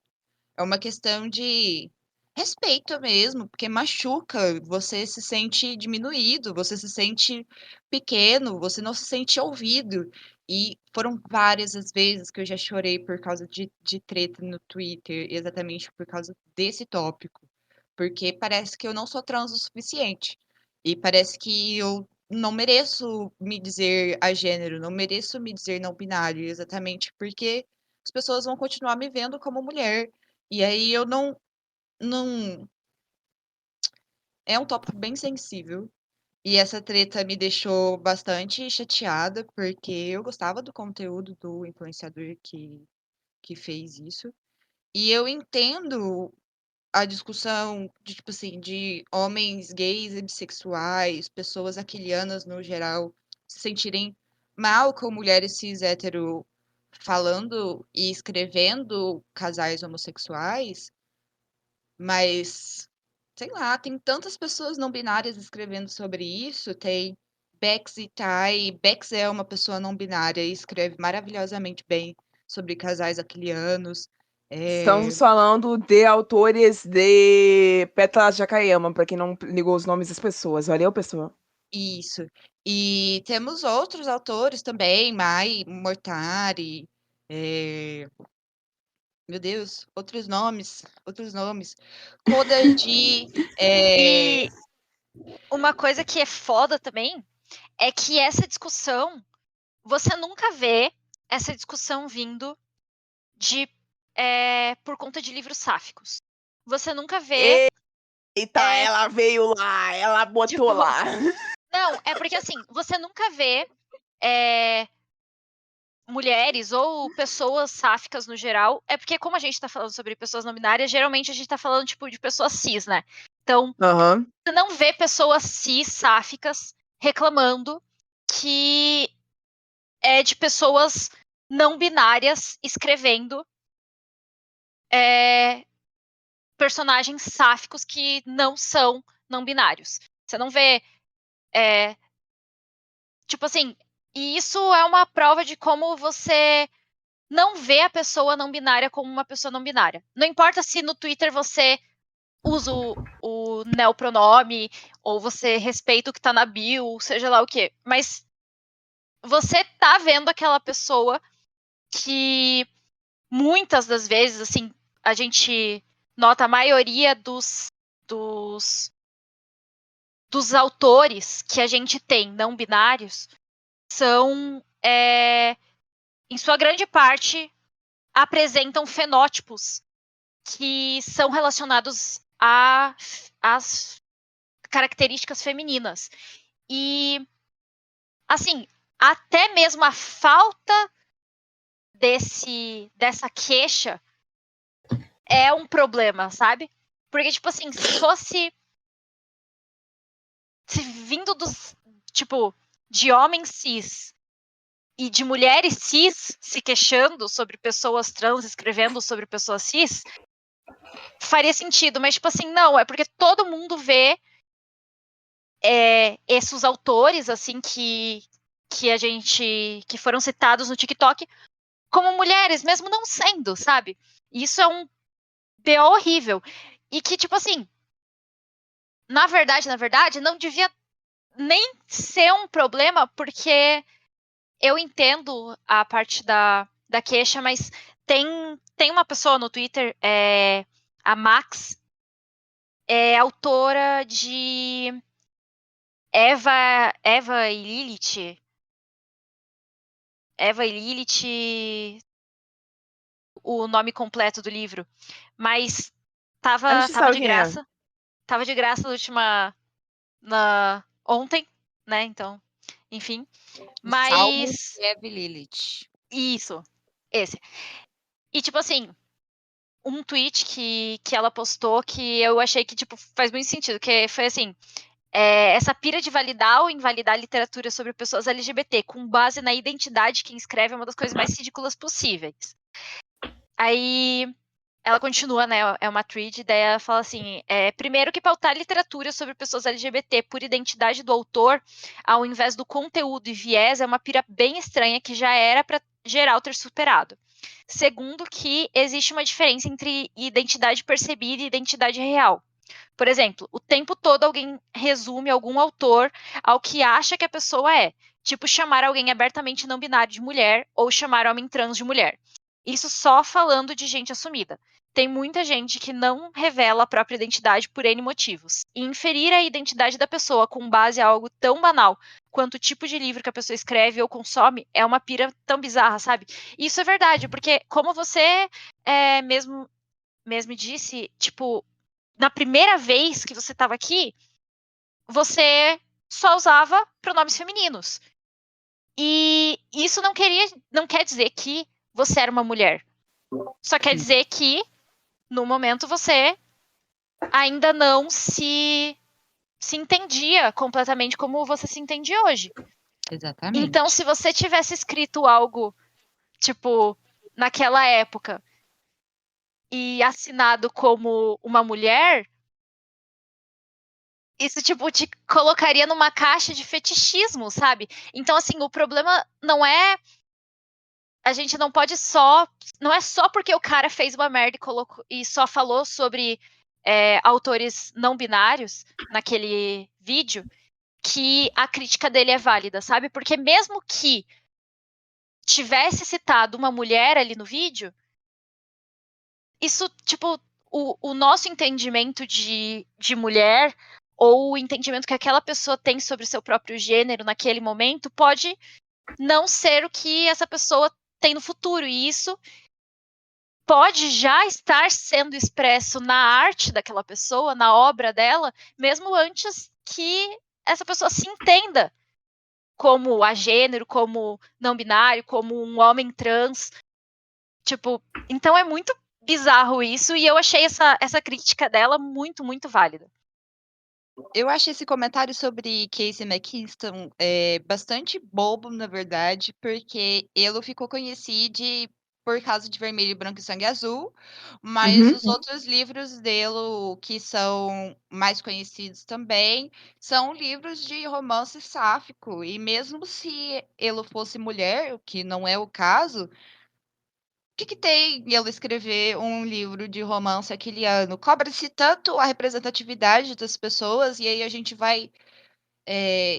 É uma questão de respeito mesmo, porque machuca, você se sente diminuído, você se sente pequeno, você não se sente ouvido. E foram várias as vezes que eu já chorei por causa de treta no Twitter, exatamente por causa desse tópico. Porque parece que eu não sou trans o suficiente. E parece que eu não mereço me dizer a gênero, não mereço me dizer não binário, exatamente porque as pessoas vão continuar me vendo como mulher. E aí eu não é um tópico bem sensível. E essa treta me deixou bastante chateada, porque eu gostava do conteúdo do influenciador que fez isso. E eu entendo a discussão de, tipo assim, de homens gays e bissexuais, pessoas aquilianas no geral, se sentirem mal com mulheres cis hétero falando e escrevendo casais homossexuais, mas, sei lá, tem tantas pessoas não binárias escrevendo sobre isso. Tem Bex e Tai. Bex é uma pessoa não binária e escreve maravilhosamente bem sobre casais aquilianos. Estamos falando de autores de Pétala de Jacayama, para quem não ligou os nomes das pessoas. Valeu, pessoal? Isso. E temos outros autores também, Mai Mortari, é, meu Deus, outros nomes, outros nomes. Kodaji, E uma coisa que é foda também é que essa discussão, você nunca vê essa discussão vindo de por conta de livros sáficos. Você nunca vê. Eita, ela veio lá, ela botou tipo, lá. Não, é porque assim, você nunca vê mulheres ou pessoas sáficas no geral. É porque, como a gente tá falando sobre pessoas não binárias, geralmente a gente tá falando, tipo, de pessoas cis, né? Então, você não vê pessoas cis sáficas reclamando que é de pessoas não binárias escrevendo personagens sáficos que não são não binários. Você não vê, tipo assim, e isso é uma prova de como você não vê a pessoa não binária como uma pessoa não binária. Não importa se no Twitter você usa o neopronome, ou você respeita o que tá na bio, seja lá o quê. Mas você tá vendo aquela pessoa que muitas das vezes, assim, a gente nota a maioria dos autores que a gente tem não binários são, em sua grande parte, apresentam fenótipos que são relacionados às características femininas. E, assim, até mesmo a falta dessa queixa é um problema, sabe? Porque, tipo assim, se fosse vindo de homens cis e de mulheres cis se queixando sobre pessoas trans, escrevendo sobre pessoas cis, faria sentido, mas, tipo assim, não, é porque todo mundo vê esses autores, assim, que foram citados no TikTok como mulheres, mesmo não sendo, sabe? Isso é um BO horrível. E que, tipo assim, na verdade, não devia nem ser um problema, porque eu entendo a parte da queixa, mas tem uma pessoa no Twitter, a Max, autora de Eva e Lilith. Eva e Lilith, o nome completo do livro. Mas tava de graça. Tava de graça ontem, né? Então, enfim. Mas. Eva e Lilith. Isso. Esse. E, tipo assim, um tweet que ela postou que eu achei que, tipo, faz muito sentido. Que foi assim. Essa pira de validar ou invalidar literatura sobre pessoas LGBT com base na identidade de quem escreve é uma das coisas mais ridículas possíveis. Aí ela continua, né? É uma thread, daí ela fala assim: primeiro que pautar literatura sobre pessoas LGBT por identidade do autor, ao invés do conteúdo e viés, é uma pira bem estranha que já era para geral ter superado. Segundo, que existe uma diferença entre identidade percebida e identidade real. Por exemplo, o tempo todo alguém resume algum autor ao que acha que a pessoa é. Tipo, chamar alguém abertamente não binário de mulher ou chamar homem trans de mulher. Isso só falando de gente assumida. Tem muita gente que não revela a própria identidade por N motivos. E inferir a identidade da pessoa com base em algo tão banal quanto o tipo de livro que a pessoa escreve ou consome é uma pira tão bizarra, sabe? E isso é verdade, porque como você mesmo disse, tipo, na primeira vez que você estava aqui, você só usava pronomes femininos. E isso não quer dizer que você era uma mulher. Só quer dizer que, no momento, você ainda não se entendia completamente como você se entende hoje. Exatamente. Então, se você tivesse escrito algo, tipo, naquela época, e assinado como uma mulher, isso, tipo, te colocaria numa caixa de fetichismo, sabe? Então, assim, o problema não é. A gente não pode só. Não é só porque o cara fez uma merda e só falou sobre autores não binários naquele vídeo que a crítica dele é válida, sabe? Porque mesmo que tivesse citado uma mulher ali no vídeo, isso, tipo, o nosso entendimento de mulher ou o entendimento que aquela pessoa tem sobre o seu próprio gênero naquele momento pode não ser o que essa pessoa tem no futuro. E isso pode já estar sendo expresso na arte daquela pessoa, na obra dela, mesmo antes que essa pessoa se entenda como agênero, como não binário, como um homem trans. Tipo, então é muito bizarro isso, e eu achei essa crítica dela muito, muito válida. Eu achei esse comentário sobre Casey McKinston bastante bobo, na verdade, porque ele ficou conhecido por causa de Vermelho, Branco e Sangue Azul, mas os outros livros dele, que são mais conhecidos também, são livros de romance sáfico. E mesmo se ele fosse mulher, o que não é o caso, o que tem ele escrever um livro de romance aquele ano? Cobra-se tanto a representatividade das pessoas, e aí a gente vai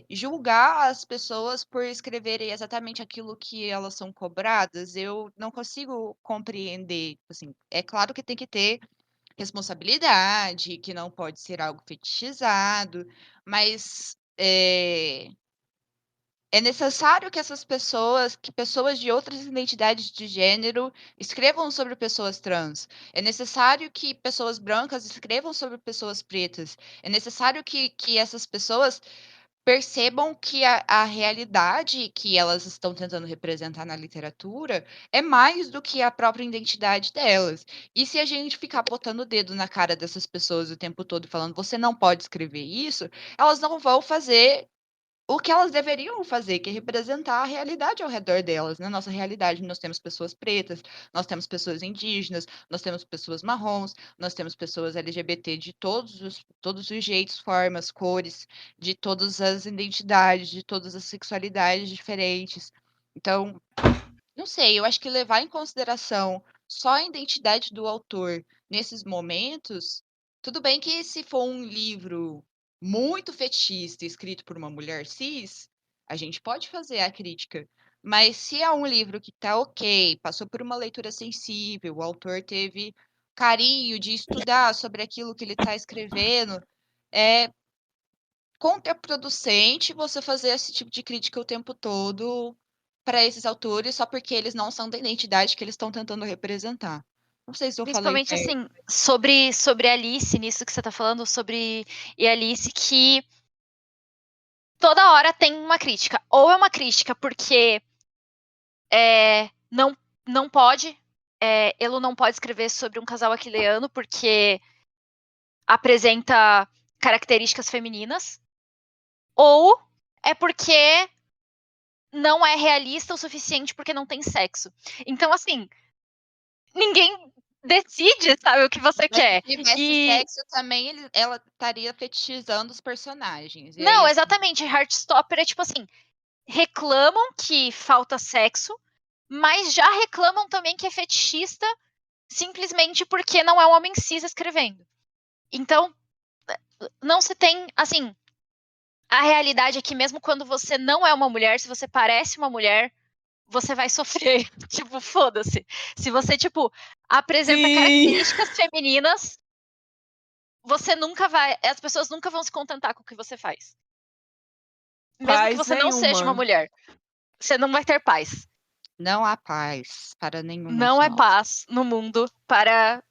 julgar as pessoas por escreverem exatamente aquilo que elas são cobradas. Eu não consigo compreender. Assim, é claro que tem que ter responsabilidade, que não pode ser algo fetichizado, mas é necessário que essas pessoas, que pessoas de outras identidades de gênero escrevam sobre pessoas trans. É necessário que pessoas brancas escrevam sobre pessoas pretas. É necessário que essas pessoas percebam que a realidade que elas estão tentando representar na literatura é mais do que a própria identidade delas. E se a gente ficar botando o dedo na cara dessas pessoas o tempo todo falando, você não pode escrever isso, elas não vão fazer o que elas deveriam fazer, que é representar a realidade ao redor delas. Na nossa realidade, nós temos pessoas pretas, nós temos pessoas indígenas, nós temos pessoas marrons, nós temos pessoas LGBT de todos os jeitos, formas, cores, de todas as identidades, de todas as sexualidades diferentes. Então, não sei, eu acho que levar em consideração só a identidade do autor nesses momentos, tudo bem que se for um livro muito fetichista escrito por uma mulher cis, a gente pode fazer a crítica. Mas se é um livro que tá ok, passou por uma leitura sensível, o autor teve carinho de estudar sobre aquilo que ele está escrevendo, é contraproducente você fazer esse tipo de crítica o tempo todo para esses autores só porque eles não são da identidade que eles estão tentando representar. Não sei se eu falei Principalmente, bem. assim, sobre Alice, nisso que você tá falando, sobre e Alice, que toda hora tem uma crítica. Ou é uma crítica porque não pode, ele não pode escrever sobre um casal aquileano porque apresenta características femininas, ou é porque não é realista o suficiente porque não tem sexo. Então, assim, ninguém decide, sabe, o que você quer. Se tivesse sexo também, ela estaria fetichizando os personagens. E aí, Não, assim, exatamente. Heartstopper é tipo assim, reclamam que falta sexo, mas já reclamam também que é fetichista simplesmente porque não é um homem cis escrevendo. Então, não se tem, assim, a realidade é que mesmo quando você não é uma mulher, se você parece uma mulher, você vai sofrer. Tipo, foda-se. Se você, tipo, apresenta Sim. características femininas, você nunca vai. As pessoas nunca vão se contentar com o que você faz. Mesmo que Paz você não seja uma nenhuma. mulher. Você não vai ter paz. não há paz para nenhuma Não de é nós. paz no mundo para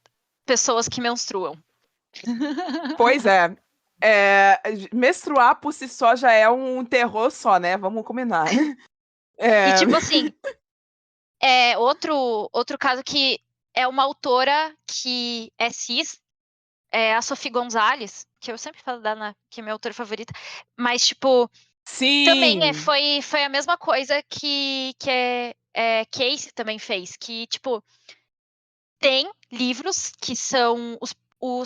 pessoas que menstruam. Pois é. Menstruar por si só já é um terror só, né? Vamos combinar. E tipo assim, outro caso que é uma autora que é cis, é a Sophie Gonzalez, que eu sempre falo dela, que é minha autora favorita, mas tipo, também Sim. foi a mesma coisa que Casey também fez, que tipo, tem livros que são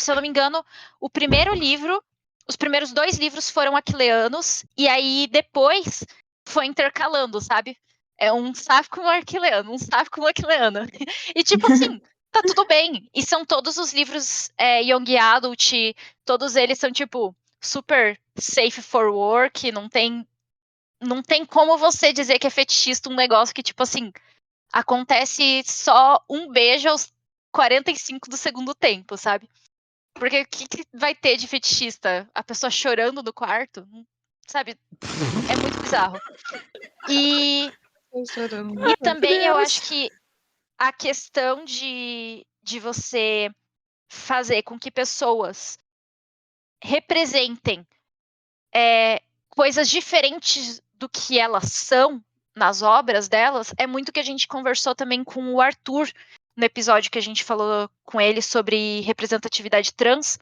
se eu não me engano, o primeiro livro, os primeiros 2 livros foram aquileanos, e aí depois foi intercalando, sabe? É um sáfico e um arquileano, um sáfico e um aquileano. E tipo assim, tá tudo bem. E são todos os livros Young Adult, todos eles são tipo super safe for work, não tem como você dizer que é fetichista um negócio que tipo assim, acontece só um beijo aos 45 do segundo tempo, sabe? Porque o que vai ter de fetichista? A pessoa chorando no quarto? Sabe? É muito bizarro. E também eu acho que a questão de você fazer com que pessoas representem coisas diferentes do que elas são nas obras delas é muito que a gente conversou também com o Arthur no episódio que a gente falou com ele sobre representatividade trans,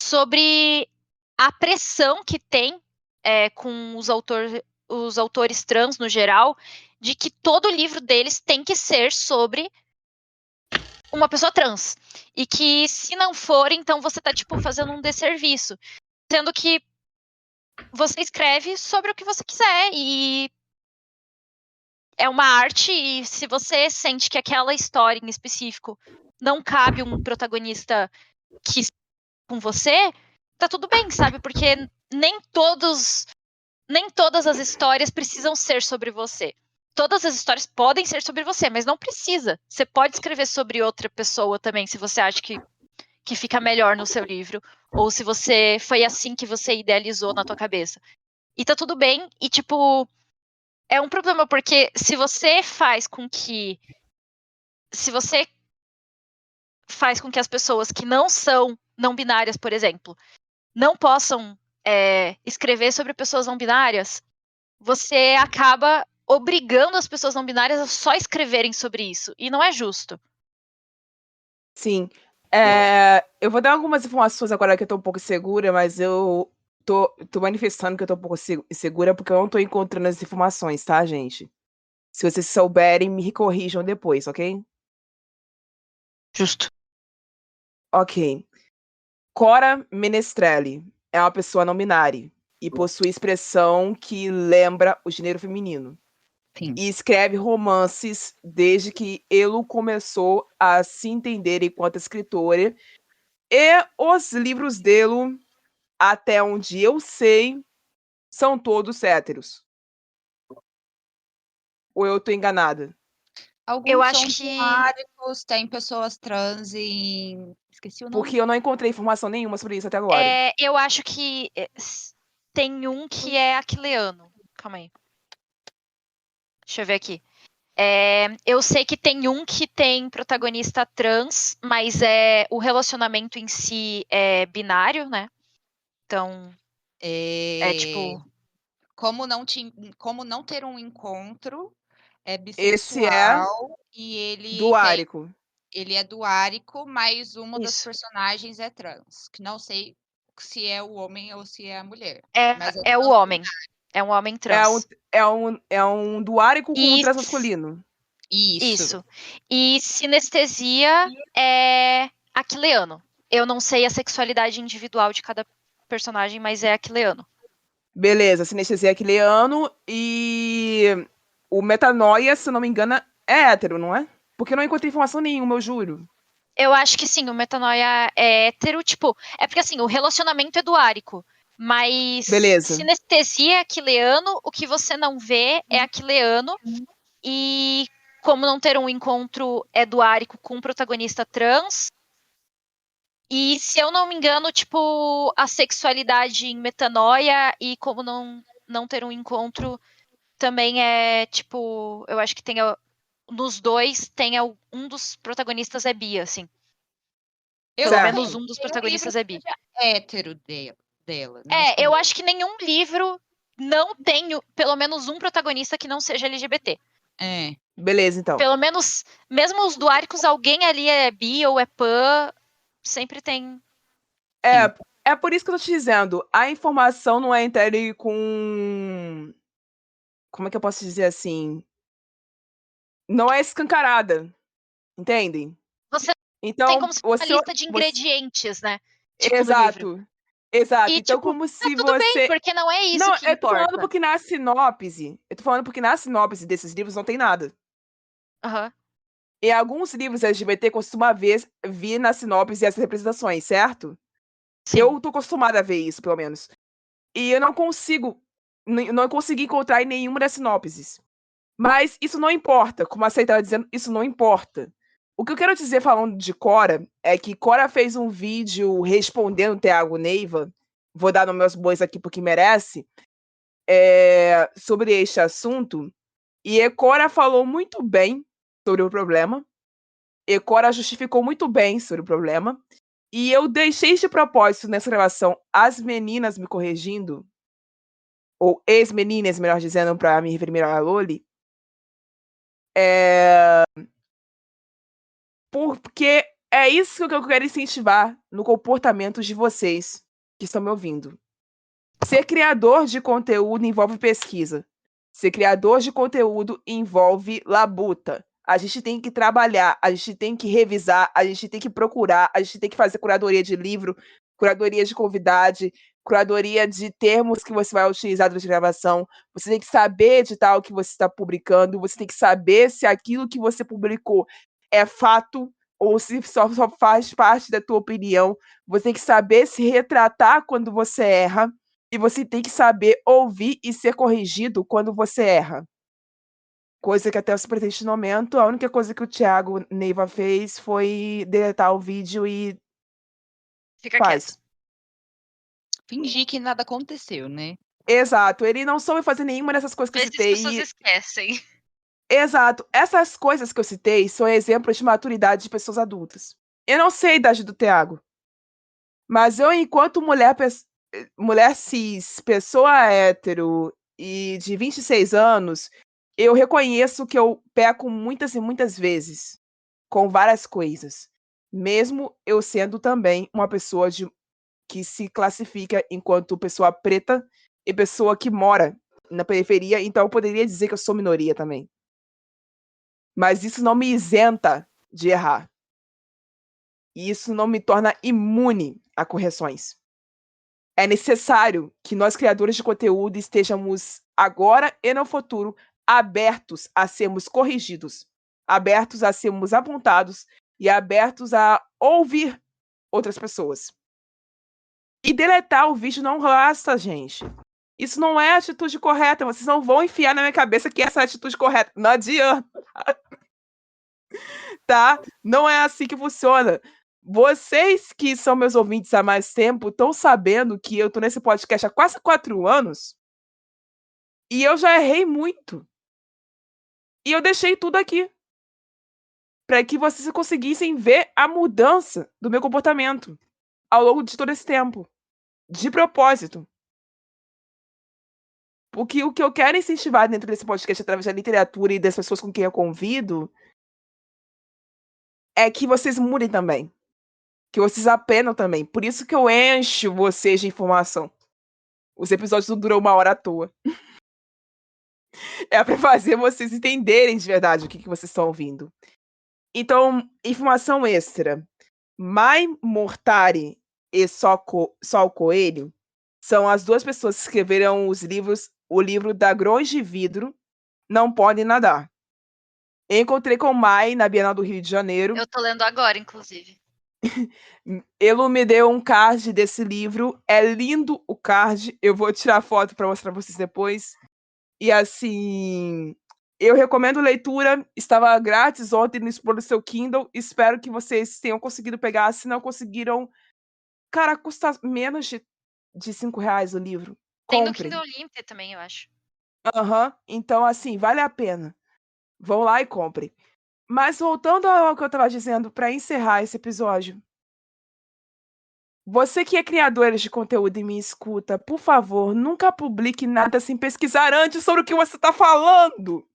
sobre a pressão que tem com os autores trans no geral de que todo livro deles tem que ser sobre uma pessoa trans. E que se não for, então você tá, tipo, fazendo um desserviço. Sendo que você escreve sobre o que você quiser e é uma arte, e se você sente que aquela história em específico não cabe um protagonista que com você, tá tudo bem, sabe? Porque nem todas as histórias precisam ser sobre você. Todas as histórias podem ser sobre você, mas não precisa. Você pode escrever sobre outra pessoa também, se você acha que fica melhor no seu livro, ou se você foi assim que você idealizou na tua cabeça. E tá tudo bem, e tipo, é um problema, porque se você faz com que as pessoas que não são não binárias, por exemplo, não possam escrever sobre pessoas não binárias, você acaba obrigando as pessoas não binárias a só escreverem sobre isso. E não é justo. Sim. Eu vou dar algumas informações agora que eu tô um pouco insegura, mas eu tô manifestando que eu tô um pouco insegura porque eu não tô encontrando as informações, tá, gente? Se vocês souberem, me corrijam depois, ok? Justo. Ok. Cora Menestrelli é uma pessoa não binária e possui expressão que lembra o gênero feminino. Sim. E escreve romances desde que ele começou a se entender enquanto escritora. E os livros dele, até onde eu sei, são todos héteros. Ou eu tô enganada? Alguns Eu são acho que bináricos, tem pessoas trans em... Esqueci o nome. Porque eu não encontrei informação nenhuma sobre isso até agora. eu acho que tem um que é aquileano. Calma aí. Deixa eu ver aqui. Eu sei que tem um que tem protagonista trans, mas o relacionamento em si é binário, né? Então, tipo... Como não ter um encontro, é Esse é bissexual e ele duárico. ele é duárico, mas uma das Isso. personagens é trans, que não sei se é o homem ou se é a mulher. Mas É o homem. É um homem trans. É um duárico com E transmasculino. Isso. E sinestesia é aquileano. Eu não sei a sexualidade individual de cada personagem, mas é aquileano. Beleza, sinestesia aquileano e o metanoia, se eu não me engano, é hétero, não é? Porque eu não encontrei informação nenhuma, eu juro. Eu acho que sim, o metanoia é hétero, tipo... É porque, assim, o relacionamento é duárico. Mas Beleza. sinestesia é aquileano, o que você não vê é aquileano. E como não ter um encontro é duárico com um protagonista trans. E, se eu não me engano, tipo, a sexualidade em metanoia e como não ter um encontro também é, tipo... Eu acho que tem... Nos dois, tem um dos protagonistas é bi, assim. Pelo Certo. menos um dos protagonistas é bi. Hétero dela. Não Eu acho que nenhum livro não tem pelo menos um protagonista que não seja LGBT. Beleza, então. Pelo menos, mesmo os duáricos, alguém ali é bi ou é pan, sempre tem. É por isso que eu tô te dizendo, a informação não é entregue com... Como é que eu posso dizer assim? Não é escancarada, entendem? Você Então, tem como se fosse uma lista de ingredientes, né? Tipo, no livro. Exato. E, Então, tipo, como se tudo bem, você... porque não é isso Não, que eu tô falando importa. porque na sinopse... Eu tô falando porque na sinopse desses livros não tem nada. Aham. E alguns livros LGBT costuma vir na sinopse essas representações, certo? Sim. Eu tô acostumada a ver isso, pelo menos. E eu não consegui encontrar em nenhuma das sinopses. Mas isso não importa, como a Sei estava dizendo, isso não importa. O que eu quero dizer falando de Cora é que Cora fez um vídeo respondendo o Thiago Neiva, vou dar nos meus bois aqui porque merece, sobre este assunto, e Cora falou muito bem sobre o problema, e Cora justificou muito bem sobre o problema, e eu deixei de propósito nessa gravação as meninas me corrigindo, ou ex-meninas, melhor dizendo, para me referir melhor a Loli, porque é isso que eu quero incentivar no comportamento de vocês que estão me ouvindo. Ser criador de conteúdo envolve pesquisa. Ser criador de conteúdo envolve labuta. A gente tem que trabalhar, a gente tem que revisar, a gente tem que procurar, a gente tem que fazer curadoria de livro, curadoria de convidado, curadoria de termos que você vai utilizar durante a gravação. Você tem que saber editar o que você está publicando, você tem que saber se aquilo que você publicou é fato ou se só faz parte da tua opinião. Você tem que saber se retratar quando você erra. E você tem que saber ouvir e ser corrigido quando você erra. Coisa que até o presente momento, a única coisa que o Thiago Neiva fez foi deletar o vídeo e Fica faz. quieto. Fingir que nada aconteceu, né? Exato, ele não soube fazer nenhuma dessas coisas que eu Às vezes as citei. pessoas esquecem. Exato, essas coisas que eu citei são exemplos de maturidade de pessoas adultas. Eu não sei a idade do Thiago, mas eu, enquanto mulher cis, pessoa hétero e de 26 anos, eu reconheço que eu peco muitas e muitas vezes com várias coisas, mesmo eu sendo também uma pessoa que se classifica enquanto pessoa preta e pessoa que mora na periferia, então eu poderia dizer que eu sou minoria também. Mas isso não me isenta de errar. E isso não me torna imune a correções. É necessário que nós, criadores de conteúdo, estejamos agora e no futuro abertos a sermos corrigidos, abertos a sermos apontados e abertos a ouvir outras pessoas. E deletar o vídeo não basta, gente. Isso não é a atitude correta. Vocês não vão enfiar na minha cabeça que essa é a atitude correta. Não adianta. Tá? Não é assim que funciona. Vocês que são meus ouvintes há mais tempo estão sabendo que eu tô nesse podcast há quase 4 anos e eu já errei muito. E eu deixei tudo aqui para que vocês conseguissem ver a mudança do meu comportamento ao longo de todo esse tempo. De propósito. Porque o que eu quero incentivar dentro desse podcast, através da literatura e das pessoas com quem eu convido, é que vocês mudem também. Que vocês aprendam também. Por isso que eu encho vocês de informação. Os episódios não duram 1 hora à toa. É pra fazer vocês entenderem de verdade o que vocês estão ouvindo. Então, informação extra. Mai Mortari e Sol Coelho são as 2 pessoas que escreveram o livro da Grões de Vidro, Não Podem Nadar. Eu encontrei com Mai na Bienal do Rio de Janeiro. Eu tô lendo agora, inclusive. Ele me deu um card desse livro. É lindo o card. Eu vou tirar foto para mostrar pra vocês depois. E assim, eu recomendo leitura. Estava grátis ontem no Explore Seu Kindle. Espero que vocês tenham conseguido pegar. Se não conseguiram, cara, custa menos de R$5 o livro. Tem no Comprem. Kindle Unlimited também, eu acho. Aham. Então, assim, vale a pena. Vão lá e comprem. Mas voltando ao que eu estava dizendo para encerrar esse episódio. Você que é criadora de conteúdo e me escuta, por favor, nunca publique nada sem pesquisar antes sobre o que você está falando.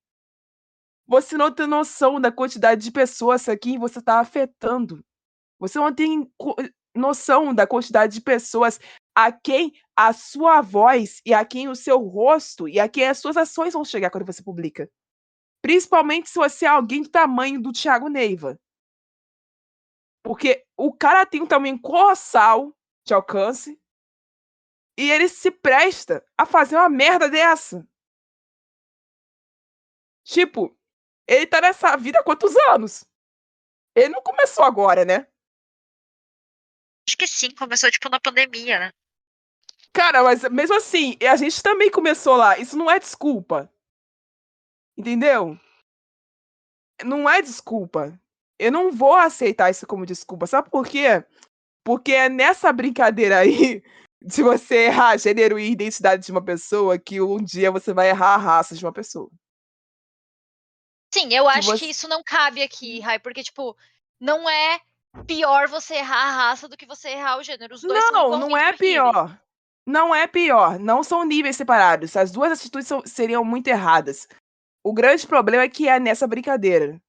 Você não tem noção da quantidade de pessoas a quem você está afetando. Você não tem noção da quantidade de pessoas a quem a sua voz e a quem o seu rosto e a quem as suas ações vão chegar quando você publica. Principalmente se você é alguém do tamanho do Thiago Neiva. Porque o cara tem um tamanho colossal de alcance e ele se presta a fazer uma merda dessa. Tipo, ele tá nessa vida há quantos anos? Ele não começou agora, né? Acho que sim, começou tipo na pandemia, né? Cara, mas mesmo assim, a gente também começou lá. Isso não é desculpa. Entendeu? Não é desculpa. Eu não vou aceitar isso como desculpa. Sabe por quê? Porque é nessa brincadeira aí de você errar gênero e identidade de uma pessoa que um dia você vai errar a raça de uma pessoa. Sim, eu acho você- que isso não cabe aqui, Rai, porque, tipo, não é pior você errar a raça do que você errar o gênero. Os dois são Não, igualmente não é horríveis. pior. Não é pior. Não são níveis separados. As duas atitudes seriam muito erradas. O grande problema é que é nessa brincadeira.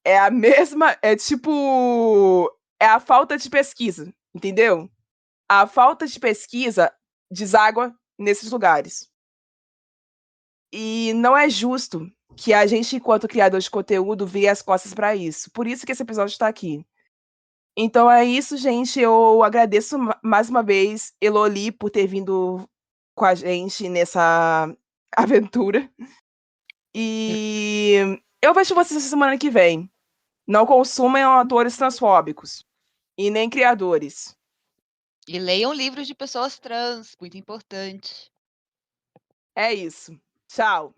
É a mesma. É tipo. É a falta de pesquisa. Entendeu? A falta de pesquisa deságua nesses lugares. E não é justo que a gente, enquanto criador de conteúdo, vire as costas para isso. Por isso que esse episódio está aqui. Então é isso, gente. Eu agradeço mais uma vez Eloli por ter vindo com a gente nessa aventura. E eu vejo vocês semana que vem. Não consumam atores transfóbicos. E nem criadores. E leiam livros de pessoas trans, muito importante. É isso. Tchau.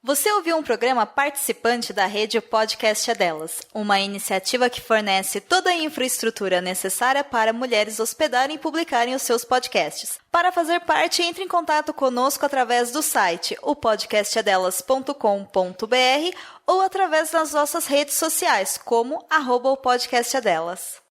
Você ouviu um programa participante da rede Podcast é Delas, uma iniciativa que fornece toda a infraestrutura necessária para mulheres hospedarem e publicarem os seus podcasts. Para fazer parte, entre em contato conosco através do site opodcastadelas.com.br ou através das nossas redes sociais, como @opodcastadelas.